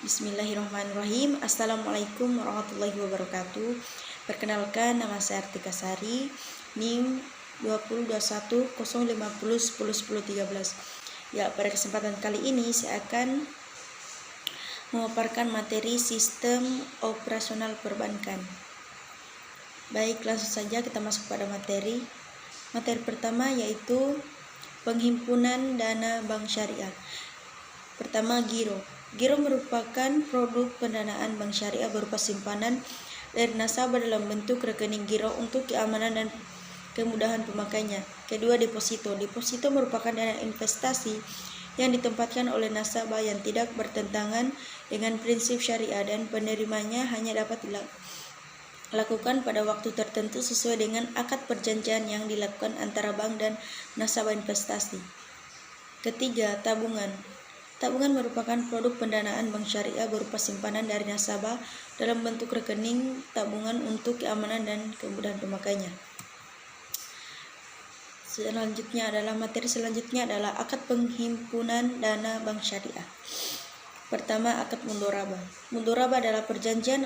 Bismillahirrahmanirrahim. Assalamualaikum warahmatullahi wabarakatuh. Perkenalkan, nama saya Artika Sari, NIM 202105010113. Ya, pada kesempatan kali ini saya akan memaparkan materi sistem operasional perbankan. Baik, langsung saja kita masuk pada materi. Materi pertama yaitu penghimpunan dana bank syariah. Pertama, giro. Giro merupakan produk pendanaan bank syariah berupa simpanan dari nasabah dalam bentuk rekening giro untuk keamanan dan kemudahan pemakainya. Kedua, deposito. Deposito merupakan dana investasi yang ditempatkan oleh nasabah yang tidak bertentangan dengan prinsip syariah dan penerimanya hanya dapat dilakukan pada waktu tertentu sesuai dengan akad perjanjian yang dilakukan antara bank dan nasabah investasi. Ketiga, tabungan. Tabungan merupakan produk pendanaan bank syariah berupa simpanan dari nasabah dalam bentuk rekening tabungan untuk keamanan dan kemudahan pemakainya. Materi selanjutnya adalah akad penghimpunan dana bank syariah. Pertama, akad mudharabah. Mudharabah adalah perjanjian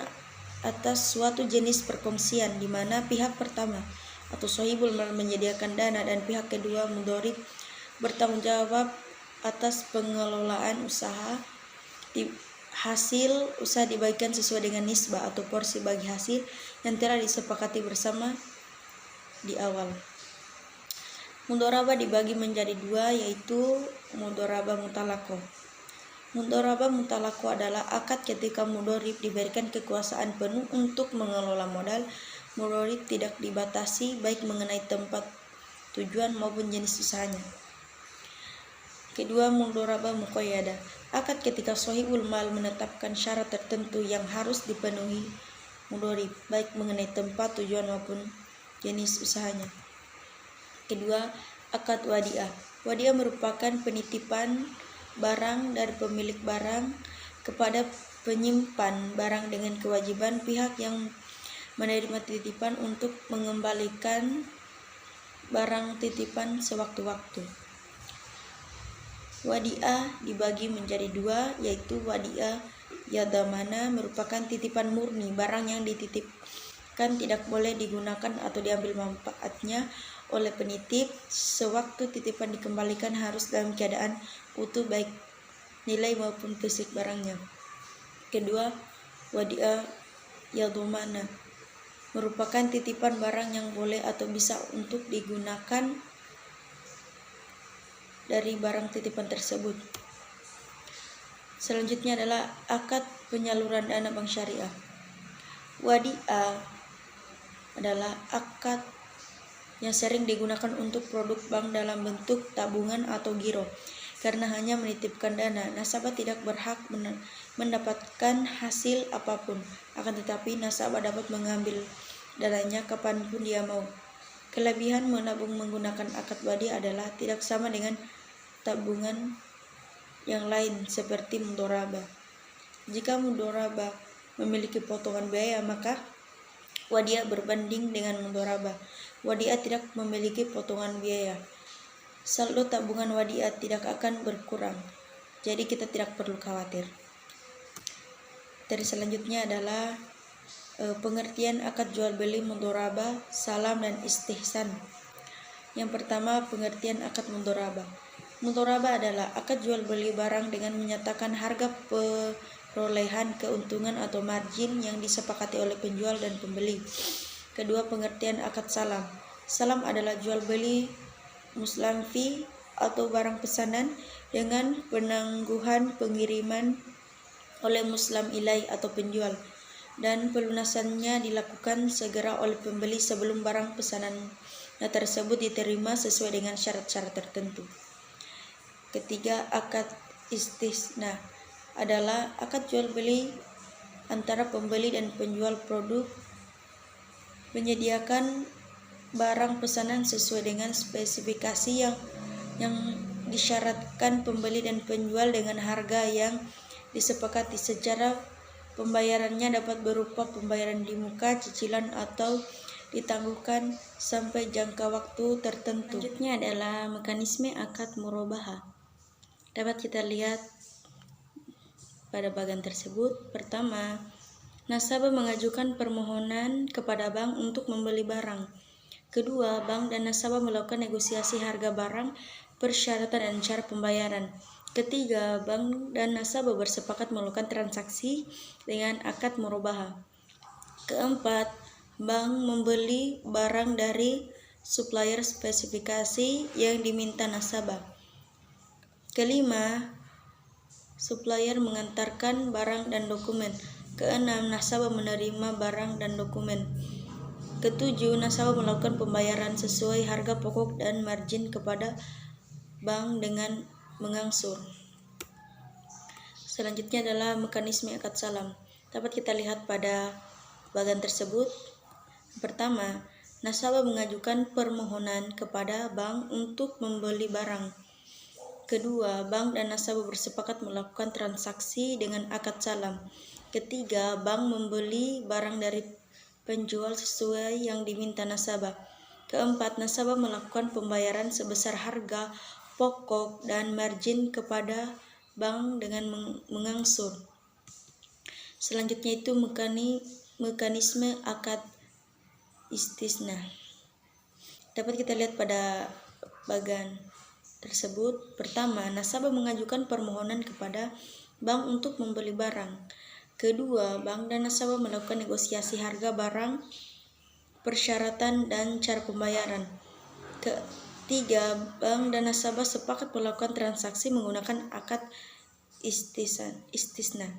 atas suatu jenis perkongsian di mana pihak pertama atau sohibul mal menyediakan dana dan pihak kedua mudharib bertanggung jawab atas pengelolaan usaha. Hasil usaha dibagikan sesuai dengan nisbah atau porsi bagi hasil yang telah disepakati bersama di awal. Mudharabah dibagi menjadi dua, yaitu mudharabah mutalaqah. Mudharabah mutalaqah adalah akad ketika mudharib diberikan kekuasaan penuh untuk mengelola modal. Mudharib tidak dibatasi baik mengenai tempat tujuan maupun jenis usahanya. Kedua, mudharabah muqayyadah. Akad ketika sohibul mal menetapkan syarat tertentu yang harus dipenuhi mudharib baik mengenai tempat tujuan maupun jenis usahanya. Kedua, akad wadiah. Wadiah merupakan penitipan barang dari pemilik barang kepada penyimpan barang dengan kewajiban pihak yang menerima titipan untuk mengembalikan barang titipan sewaktu-waktu. Wadiah dibagi menjadi dua, yaitu wadiah yadamana merupakan titipan murni. Barang yang dititipkan tidak boleh digunakan atau diambil manfaatnya oleh penitip. Sewaktu titipan dikembalikan harus dalam keadaan utuh baik nilai maupun fisik barangnya. Kedua, wadiah yadamana merupakan titipan barang yang boleh atau bisa untuk digunakan dari barang titipan tersebut. Selanjutnya adalah akad penyaluran dana bank syariah. Wadiah adalah akad yang sering digunakan untuk produk bank dalam bentuk tabungan atau giro. Karena hanya menitipkan dana, nasabah tidak berhak mendapatkan hasil apapun. Akan tetapi nasabah dapat mengambil dananya kapanpun dia mau. Kelebihan menabung menggunakan akad wadiah adalah tidak sama dengan tabungan yang lain seperti mudharabah. Jika mudharabah memiliki potongan biaya, maka wadiah berbanding dengan mudharabah. Wadiah tidak memiliki potongan biaya. Saldo tabungan wadiah tidak akan berkurang, jadi kita tidak perlu khawatir. Materi selanjutnya adalah pengertian akad jual beli mudharabah, salam dan istihsan. Yang pertama, pengertian akad mudharabah. Mudharabah adalah akad jual beli barang dengan menyatakan harga perolehan keuntungan atau margin yang disepakati oleh penjual dan pembeli. Kedua, pengertian akad salam. Salam adalah jual beli muslim fee atau barang pesanan dengan penangguhan pengiriman oleh muslim ilai atau penjual, dan pelunasannya dilakukan segera oleh pembeli sebelum barang pesanan tersebut diterima sesuai dengan syarat-syarat tertentu. Ketiga, akad istisna adalah akad jual beli antara pembeli dan penjual produk menyediakan barang pesanan sesuai dengan spesifikasi yang disyaratkan pembeli dan penjual dengan harga yang disepakati. Secara pembayarannya dapat berupa pembayaran di muka, cicilan, atau ditangguhkan sampai jangka waktu tertentu. Selanjutnya adalah mekanisme akad murabahah. Dapat kita lihat pada bagian tersebut. Pertama, nasabah mengajukan permohonan kepada bank untuk membeli barang. Kedua, bank dan nasabah melakukan negosiasi harga barang, persyaratan dan cara pembayaran. Ketiga, bank dan nasabah bersepakat melakukan transaksi dengan akad murabahah. Keempat, bank membeli barang dari supplier spesifikasi yang diminta nasabah. Kelima, supplier mengantarkan barang dan dokumen. Keenam, nasabah menerima barang dan dokumen. Ketujuh, nasabah melakukan pembayaran sesuai harga pokok dan margin kepada bank dengan mengangsur. Selanjutnya adalah mekanisme akad salam. Dapat kita lihat pada bagian tersebut. Pertama, nasabah mengajukan permohonan kepada bank untuk membeli barang. Kedua, bank dan nasabah bersepakat melakukan transaksi dengan akad salam. Ketiga, bank membeli barang dari penjual sesuai yang diminta nasabah. Keempat, nasabah melakukan pembayaran sebesar harga pokok dan margin kepada bank dengan mengangsur. Selanjutnya itu mekanisme akad istisna. Dapat kita lihat pada bagian tersebut. Pertama, nasabah mengajukan permohonan kepada bank untuk membeli barang. Kedua, bank dan nasabah melakukan negosiasi harga barang, persyaratan dan cara pembayaran. Ketiga, bank dan nasabah sepakat melakukan transaksi menggunakan akad istisna.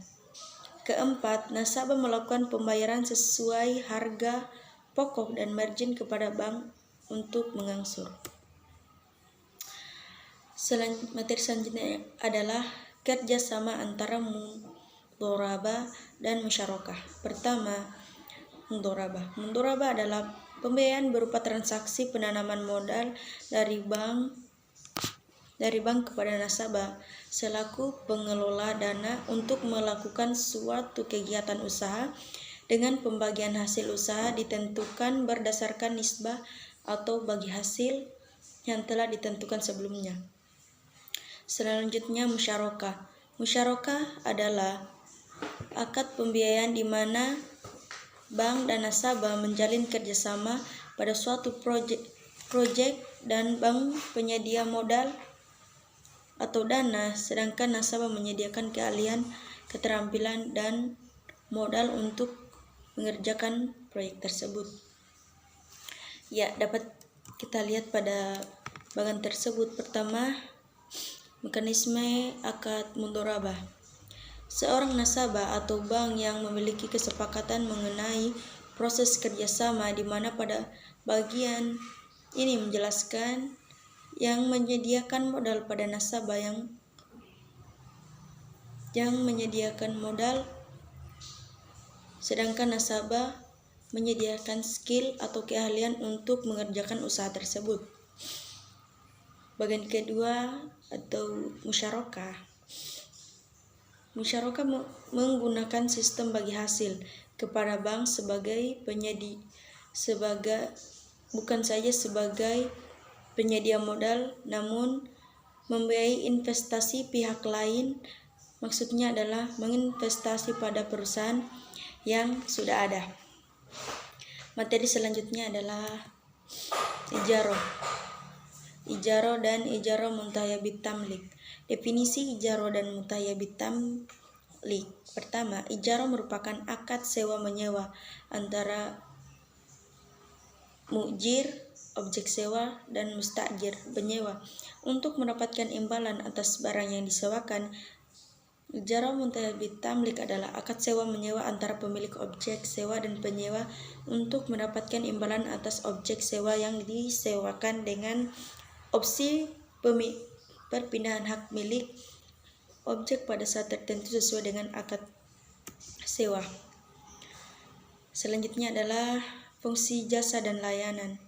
Keempat, nasabah melakukan pembayaran sesuai harga pokok dan margin kepada bank untuk mengangsur. Materi selanjutnya adalah kerjasama antara mudharabah dan musyarakah. Pertama, mudharabah. Mudharabah adalah pembiayaan berupa transaksi penanaman modal dari bank kepada nasabah selaku pengelola dana untuk melakukan suatu kegiatan usaha dengan pembagian hasil usaha ditentukan berdasarkan nisbah atau bagi hasil yang telah ditentukan sebelumnya. Selanjutnya musyarakah. Musyarakah adalah akad pembiayaan di mana bank dan nasabah menjalin kerjasama pada suatu proyek dan bank penyedia modal atau dana, sedangkan nasabah menyediakan keahlian, keterampilan, dan modal untuk mengerjakan proyek tersebut. Ya, dapat kita lihat pada bagian tersebut. Pertama, mekanisme akad mudharabah. Seorang nasabah atau bank yang memiliki kesepakatan mengenai proses kerjasama di mana pada bagian ini menjelaskan yang menyediakan modal pada nasabah yang menyediakan modal, sedangkan nasabah menyediakan skill atau keahlian untuk mengerjakan usaha tersebut. Bagian kedua atau musyarakah. Musyarakah menggunakan sistem bagi hasil kepada bank bukan saja sebagai penyedia modal, namun membiayai investasi pihak lain. Maksudnya adalah menginvestasi pada perusahaan yang sudah ada. Materi selanjutnya adalah ijarah. Ijarah dan ijarah muntayabit tamlik. Definisi ijarah dan muntayabit tamlik. Pertama, ijarah merupakan akad sewa menyewa antara mujir, objek sewa, dan mustajir, penyewa, untuk mendapatkan imbalan atas barang yang disewakan. Ijarah muntayabit tamlik adalah akad sewa menyewa antara pemilik objek sewa dan penyewa untuk mendapatkan imbalan atas objek sewa yang disewakan dengan opsi perpindahan hak milik objek pada saat tertentu sesuai dengan akad sewa. Selanjutnya adalah fungsi jasa dan layanan.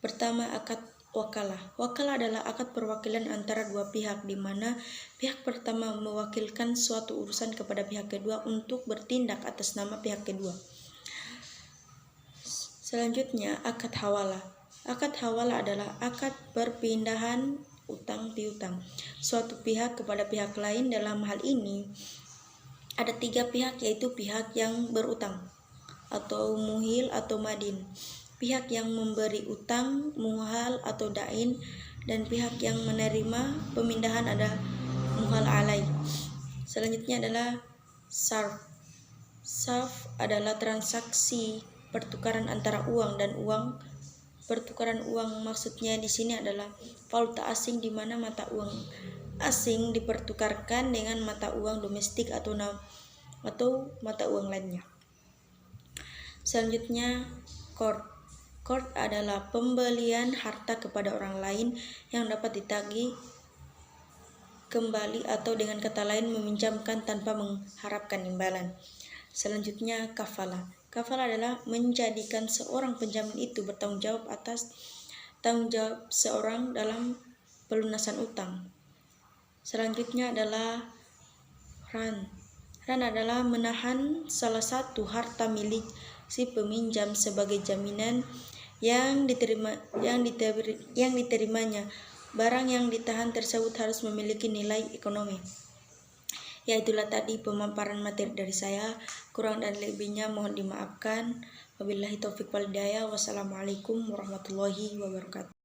Pertama, akad wakalah. Wakalah adalah akad perwakilan antara dua pihak di mana pihak pertama mewakilkan suatu urusan kepada pihak kedua untuk bertindak atas nama pihak kedua. Selanjutnya, akad hawalah. Akad hawalah adalah akad perpindahan utang piutang suatu pihak kepada pihak lain. Dalam hal ini, Ada 3 pihak, yaitu pihak yang berutang atau muhil atau madin, pihak yang memberi utang muhal atau dain, dan pihak yang menerima pemindahan ada muhal alai. Selanjutnya adalah sarf. Sarf adalah transaksi pertukaran antara uang dan uang. Pertukaran uang maksudnya di sini adalah valuta asing, di mana mata uang asing dipertukarkan dengan mata uang domestik atau mata uang lainnya. Selanjutnya, qard. Qard adalah pembelian harta kepada orang lain yang dapat ditagih kembali atau dengan kata lain meminjamkan tanpa mengharapkan imbalan. Selanjutnya, kafalah. Kafalah adalah menjadikan seorang penjamin itu bertanggung jawab atas tanggung jawab seorang dalam pelunasan utang. Selanjutnya adalah ran. Ran adalah menahan salah satu harta milik si peminjam sebagai jaminan yang diterimanya. Barang yang ditahan tersebut harus memiliki nilai ekonomi. Ya, itulah tadi pemaparan materi dari saya. Kurang dan lebihnya mohon dimaafkan. Wabillahi taufiq wal hidayah. Wassalamualaikum warahmatullahi wabarakatuh.